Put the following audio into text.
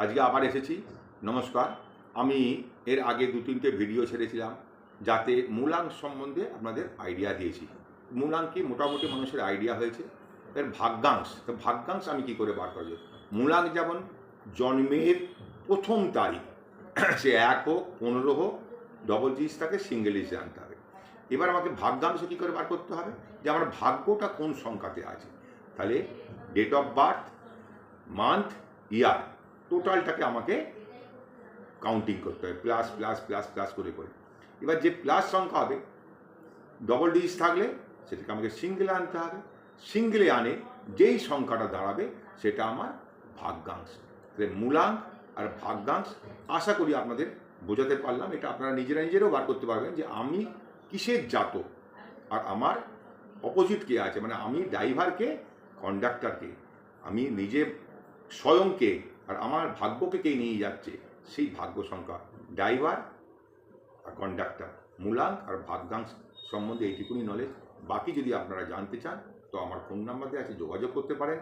আজকে আবার এসেছি। নমস্কার। আমি এর আগে 2-3টে ভিডিও ছেড়েছিলাম, যাতে মূলাঙ্ক সম্বন্ধে আপনাদের আইডিয়া দিয়েছি। মূলাঙ্ক কি মোটামুটি মানুষের আইডিয়া হয়েছে। এর ভাগ্যাংশ, তো ভাগ্যাংশ আমি কী করে বার করব? মূলাঙ্ক যেমন জন্মের প্রথম তারিখ, সে 1 হোক 15 হোক, ডবল ডিজিট থাকে, সিঙ্গেল ডিজিট জানতে হবে। এবার আমাকে ভাগ্যাংশ কী করে বার করতে হবে, যে আমার ভাগ্যটা কোন সংখ্যাতে আছে। তাহলে ডেট অফ বার্থ, মান্থ, ইয়ার, টোটালটাকে আমাকে কাউন্টিং করতে হবে, প্লাস প্লাস প্লাস প্লাস করে করে। এবার যে প্লাস সংখ্যা হবে, ডবল ডিজিট থাকলে সেটাকে আমাকে সিঙ্গেলে আনতে হবে। সিঙ্গেলে আনে যেই সংখ্যাটা দাঁড়াবে সেটা আমার ভাগ্যাংশ। তাহলে মূলাঙ্ক আর ভাগ্যাংশ আশা করি আপনাদের বোঝাতে পারলাম। এটা আপনারা নিজেরাও বার করতে পারবেন যে আমি কিসের জাতক আর আমার অপোজিট কে আছে, মানে আমি ড্রাইভারকে, কন্ডাক্টরকে, আমি নিজে স্বয়ংকে আর আমার ভাগ্যকে কে নিয়ে যাচ্ছে, সেই ভাগ্য সংখ্যা ড্রাইভার আর কন্ডাক্টর। মূলাঙ্ক আর ভাগ্যাংশ সম্বন্ধে এইটুকুনি নলেজ। বাকি যদি আপনারা জানতে চান তো আমার ফোন নাম্বার দেওয়া আছে, যোগাযোগ করতে পারেন।